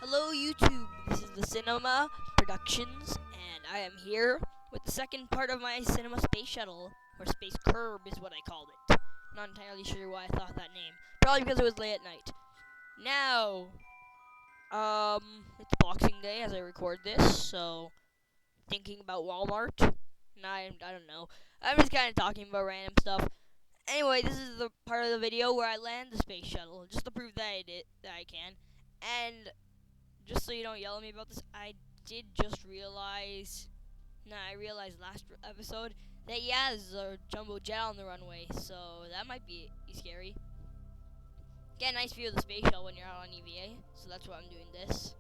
Hello YouTube, this is the Cinema Productions, and I am here with the second part of my Cinema Space Shuttle, or Space Kerb is what I called it. Not entirely sure why I thought that name. Probably because it was late at night. Now, it's Boxing Day as I record this, so thinking about Walmart. I don't know. I'm just kind of talking about random stuff. Anyway, this is the part of the video where I land the space shuttle, just to prove that I can. And just so you don't yell at me about this, I did just realize. I realized last episode that there's a jumbo jet on the runway, so that might be scary. Get a nice view of the space shuttle when you're out on EVA, so that's why I'm doing this.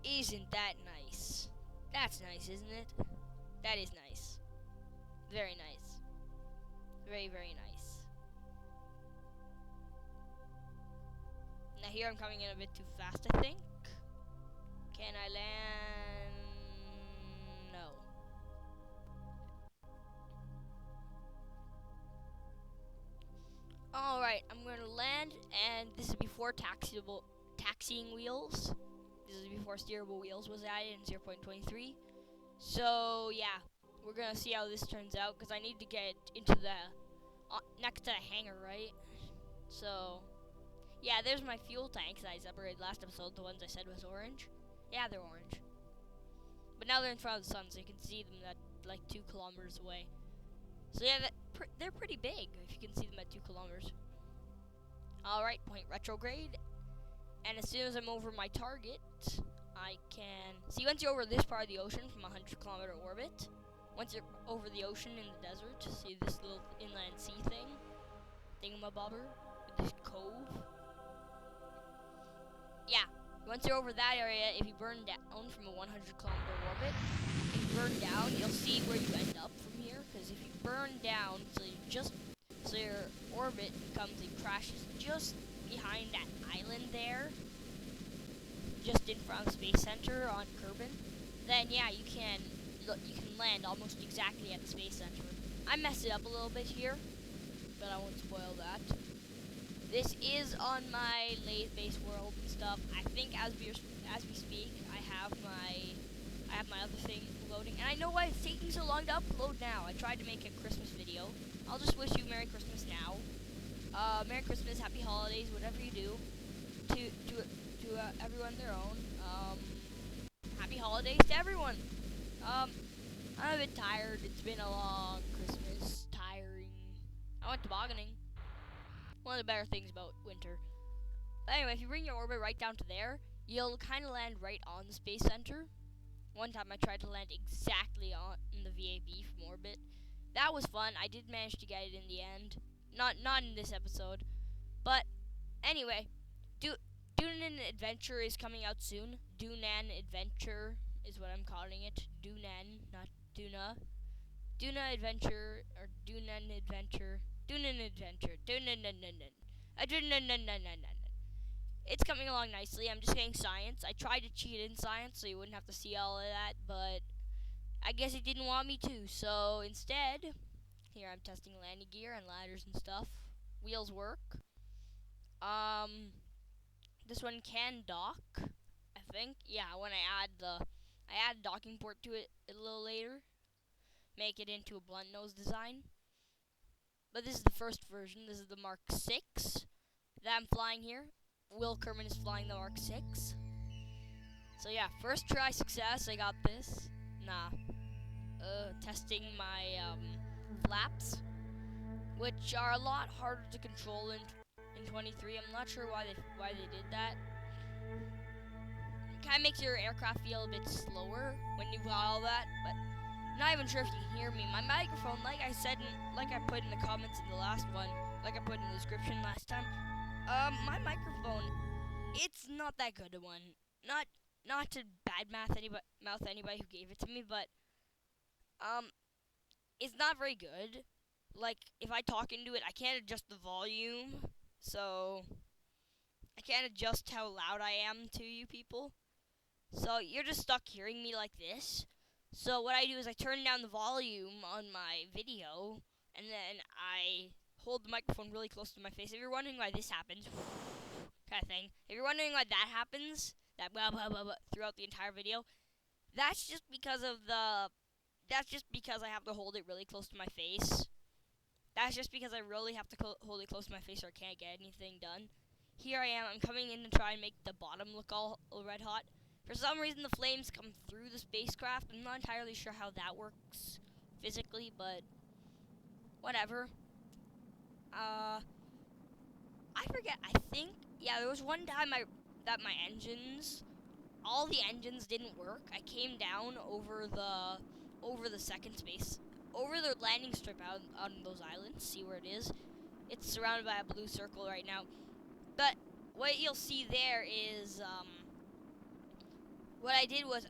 Isn't that nice? That's nice, isn't it? That is nice. Very nice. Very, very nice. Now here I'm coming in a bit too fast, I think. Can I land? No. Alright, I'm going to land, and this is before taxiing wheels. This is before steerable wheels was added in 0.23. So, yeah, we're going to see how this turns out, because I need to get into the, next to the hangar, right? So, yeah, there's my fuel tanks that I separated last episode, the ones I said was orange. Yeah, they're orange. But now they're in front of the sun, so you can see them at, like, 2 kilometers away. So yeah, they're pretty big, if you can see them at 2 kilometers. Alright, point retrograde. And as soon as I'm over my target, I can... See, once you're over this part of the ocean from a 100-kilometer orbit, once you're over the ocean in the desert, see this little inland sea thing? Thingamabobber? With this cove? Yeah, once you're over that area, if you burn down from a 100-kilometer orbit, if you burn down, you'll see where you end up from here. Because if you burn down, so your orbit comes and crashes just behind that island there, just in front of Space Center on Kerbin, then yeah, you can land almost exactly at the Space Center. I messed it up a little bit here, but I won't spoil that. This is on my lathe base world and stuff. I think as we speak, I have my other thing loading, and I know why it's taking so long to upload now. I tried to make a Christmas video. I'll just wish you Merry Christmas now. Merry Christmas, Happy Holidays, whatever you do. To everyone their own. Happy Holidays to everyone. I'm a bit tired. It's been a long Christmas. Tiring. I went tobogganing. One of the better things about winter. But anyway, if you bring your orbit right down to there, you'll kind of land right on the Space Center. One time I tried to land exactly on the VAB from orbit. That was fun. I did manage to get it in the end. Not in this episode. But anyway, Doonan Adventure is coming out soon. Doonan Adventure is what I'm calling it. Doonan, not Doona. Doona Adventure, or Doonan Adventure. Doonan Adventure. It's coming along nicely. I'm just getting science. I tried to cheat in science so you wouldn't have to see all of that, but I guess it didn't want me to. So instead, here I'm testing landing gear and ladders and stuff. Wheels work. This one can dock, I think. Yeah, when I add a docking port to it a little later, make it into a blunt nose design. But this is the first version. This is the Mark 6 that I'm flying here. Will Kerman is flying the Mark 6. So yeah, first try success. I got this. Testing my flaps, which are a lot harder to control in 23. I'm not sure why they did that. It kind of makes your aircraft feel a bit slower when you've got all that, but I'm not even sure if you can hear me. My microphone, like I said, like I put in the comments in the last one, like I put in the description last time, my microphone, it's not that good a one. Not to badmouth anybody who gave it to me, but it's not very good. Like, if I talk into it, I can't adjust the volume, so I can't adjust how loud I am to you people. So you're just stuck hearing me like this. So what I do is I turn down the volume on my video, and then I hold the microphone really close to my face. If you're wondering why this happens, kind of thing. If you're wondering why that happens, that blah blah blah, blah throughout the entire video, that's just because of the. That's just because I have to hold it really close to my face. That's just because I really have to hold it close to my face or I can't get anything done. Here I am. I'm coming in to try and make the bottom look all red hot. For some reason, the flames come through the spacecraft. I'm not entirely sure how that works physically, but whatever. I forget. I think there was one time that my engines, all the engines didn't work. I came down over the second space, over the landing strip out on those islands. See where it is? It's surrounded by a blue circle right now. But what you'll see there is what I did was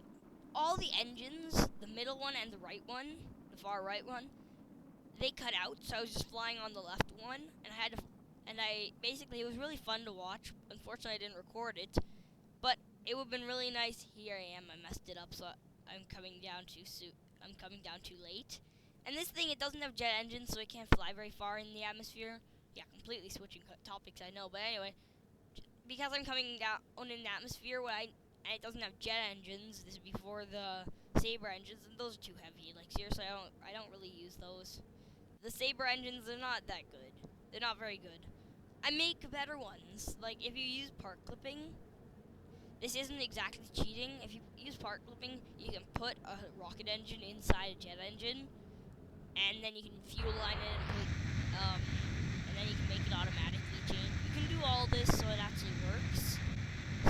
all the engines, the middle one and the right one, the far right one, they cut out. So I was just flying on the left one, and I basically, it was really fun to watch. Unfortunately, I didn't record it, but it would have been really nice. Here I am. I messed it up, so I'm coming down too soon. I'm coming down too late. And this thing, it doesn't have jet engines, so it can't fly very far in the atmosphere. Yeah, completely switching topics, I know. But anyway, because I'm coming down in the atmosphere, and it doesn't have jet engines. This is before the saber engines, and those are too heavy. Like seriously, I don't really use those. The saber engines are not that good. They're not very good. I make better ones. Like if you use part clipping, this isn't exactly cheating. If you use part clipping, you can put a rocket engine inside a jet engine, and then you can fuel line it and then you can make it automatically change. You can do all this so it actually works.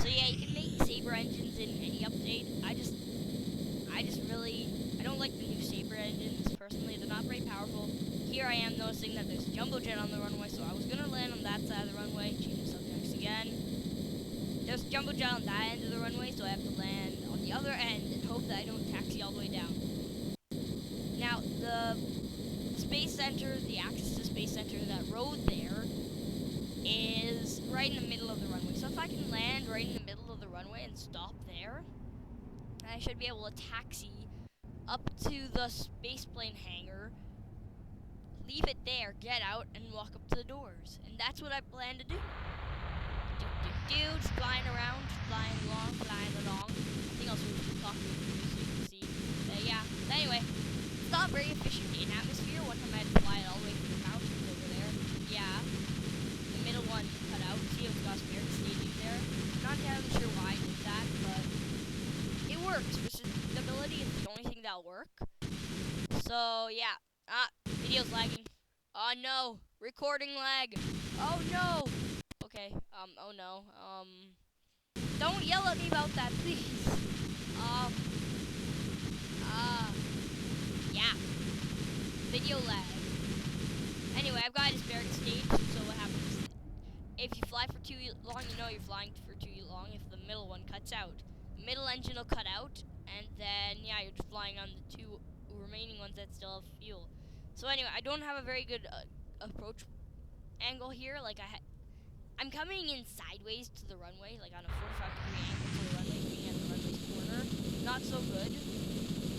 So yeah, you can make saber engines in any update. I don't like the new saber engines personally. They're not very powerful. Here I am noticing that there's a jumbo jet on the runway, so I was gonna land on that side of the runway. Changing subjects again. There's a jumbo jet on that end of the runway, so I have to land on the other end and hope that I don't taxi all the way down. Now the Space Center, the access to Space Center, that road there is right in the middle of the runway. So if I can land right in the middle of the runway and stop there, I should be able to taxi up to the spaceplane hangar, leave it there, get out, and walk up to the doors. And that's what I plan to do. Just flying around, flying along. I think I'll switch to talking to you so you can see. Yeah. But anyway, it's not very efficient in atmosphere. One time I had to fly it all the way through the mountains over there. Yeah. The middle one cut out. See, it's got a spare staging there. I'm not entirely sure why I did that, but it works. For stability, it's the only thing that'll work. So yeah. Video's lagging. Oh no, recording lag. Oh no. Okay. Oh no. Don't yell at me about that, please. Yeah. Video lag. Anyway, I've got a spare stage, so what happens? If you fly for too long, you know you're flying for too long if the middle one cuts out. The middle engine will cut out, and then, yeah, you're just flying on the two remaining ones that still have fuel. So anyway, I don't have a very good approach angle here. Like, I'm coming in sideways to the runway, like on a 45-degree angle to the runway, being at the runway's corner. Not so good,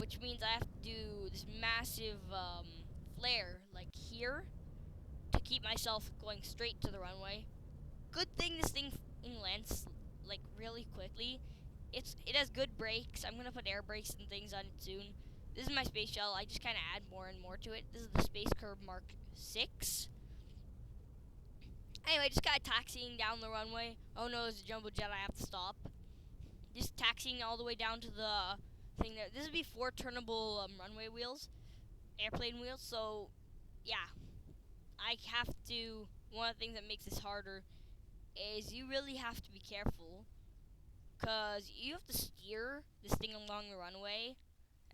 which means I have to do this massive flare, like here, to keep myself going straight to the runway. Good thing this thing lands like really quickly. It has good brakes. I'm gonna put air brakes and things on it soon. This is my space shuttle. I just kind of add more and more to it. This is the Space Kerb Mark 6. Anyway, just kind of taxiing down the runway. Oh no, there's a jumbo jet. I have to stop. Just taxiing all the way down to the thing there. This would be 4 turnable runway wheels, airplane wheels. So yeah, I have to. One of the things that makes this harder is you really have to be careful, because you have to steer this thing along the runway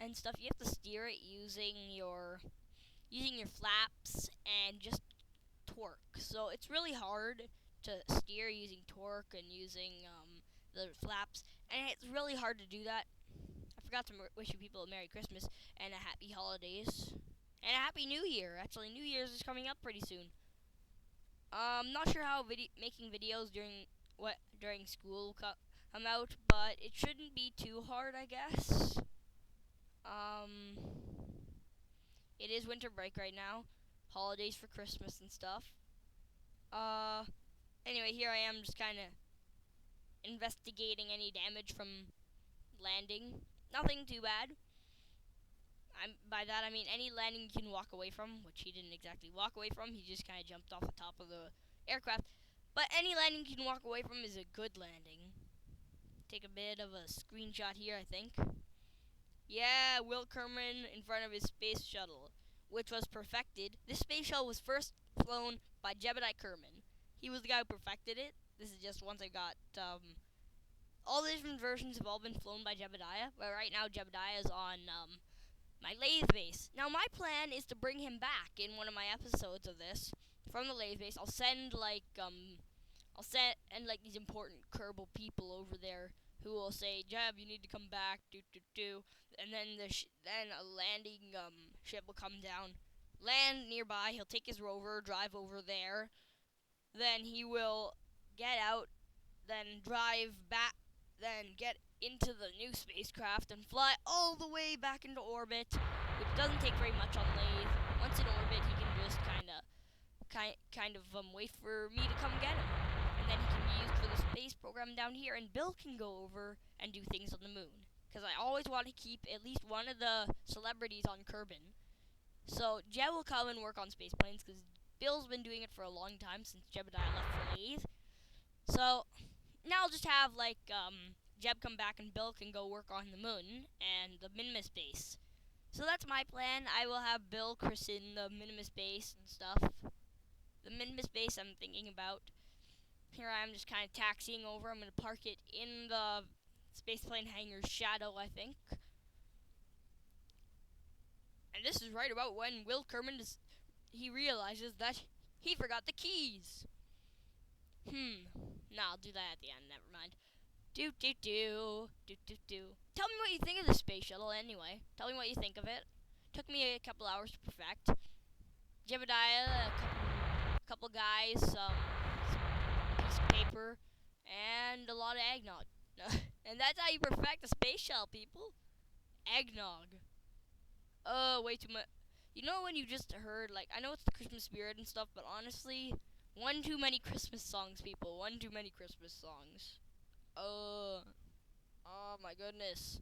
and stuff. You have to steer it using your flaps and just torque. So it's really hard to steer using torque and using the flaps, and it's really hard to do that. I forgot to wish you people a Merry Christmas and a Happy Holidays and a Happy New Year. Actually, New Year's is coming up pretty soon. Not sure how making videos during school come out, but it shouldn't be too hard, I guess. It is winter break right now, holidays for Christmas and stuff. Anyway, here I am, just kind of investigating any damage from landing. Nothing too bad. By that I mean any landing you can walk away from, which he didn't exactly walk away from. He just kind of jumped off the top of the aircraft. But any landing you can walk away from is a good landing. Take a bit of a screenshot here, I think. Yeah, Will Kerman in front of his space shuttle, which was perfected. This space shuttle was first flown by Jebediah Kerman. He was the guy who perfected it. This is just once I got all the different versions have all been flown by Jebediah, but right now Jebediah is on my lathe base. Now my plan is to bring him back in one of my episodes of this from the lathe base. I'll send like these important Kerbal people over there who will say, "Jeb, you need to come back." And then then a landing ship will come down, land nearby. He'll take his rover, drive over there. Then he will get out, then drive back, then get into the new spacecraft and fly all the way back into orbit, which doesn't take very much on lathe. Once in orbit, he can just kind of wait for me to come get him, and then he can be used for the space program down here, and Bill can go over and do things on the moon. Because I always want to keep at least one of the celebrities on Kerbin. So Jeb will come and work on space planes because Bill's been doing it for a long time since Jebediah left for lathe. So now I'll just have like Jeb come back and Bill can go work on the moon and the Minimus base. So that's my plan. I will have Bill christen the Minimus base and stuff. The Minimus base I'm thinking about. Here I am just kind of taxiing over. I'm going to park it in the spaceplane hangar's shadow, I think. And this is right about when Will Kerman he realizes that he forgot the keys. No, I'll do that at the end. Never mind. Do. Tell me what you think of the space shuttle anyway. Tell me what you think of it. Took me a couple hours to perfect. Jebediah, a couple guys, some piece of paper, and a lot of eggnog. And that's how you perfect a space shuttle, people. Eggnog. Way too much. You know when you just heard, like, I know it's the Christmas spirit and stuff, but honestly, one too many Christmas songs, people. One too many Christmas songs. Oh my goodness.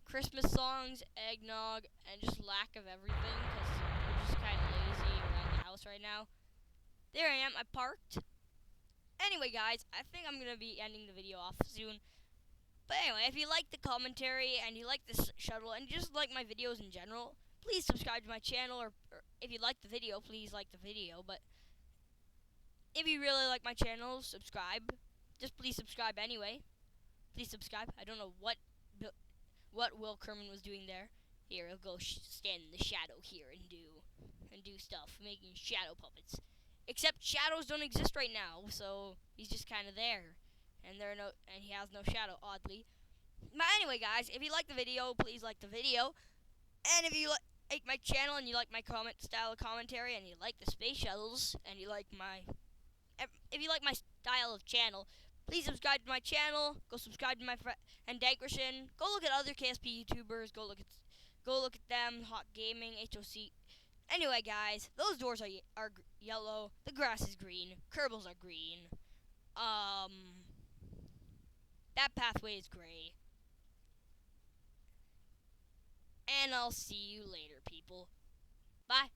Christmas songs, eggnog, and just lack of everything, because we're just kind of lazy around the house right now. There I am, I parked. Anyway, guys, I think I'm going to be ending the video off soon. But anyway, if you like the commentary, and you like this shuttle, and you just like my videos in general, please subscribe to my channel, or if you like the video, please like the video, but if you really like my channel, subscribe. Just please subscribe anyway. Please subscribe. I don't know what Will Kerman was doing there. Here, he'll go stand in the shadow here and do stuff, making shadow puppets. Except shadows don't exist right now, so he's just kind of there, and he has no shadow, oddly. But anyway, guys, if you like the video, please like the video, and if you like my channel and you like my style of commentary, and you like the space shuttles, and you like if you like my style of channel, please subscribe to my channel. Go subscribe to my friend Dankrishan. Go look at other KSP YouTubers. Go look at them. Hot Gaming, HOC. Anyway, guys, those doors are yellow. The grass is green. Kerbals are green. That pathway is gray. And I'll see you later, people. Bye.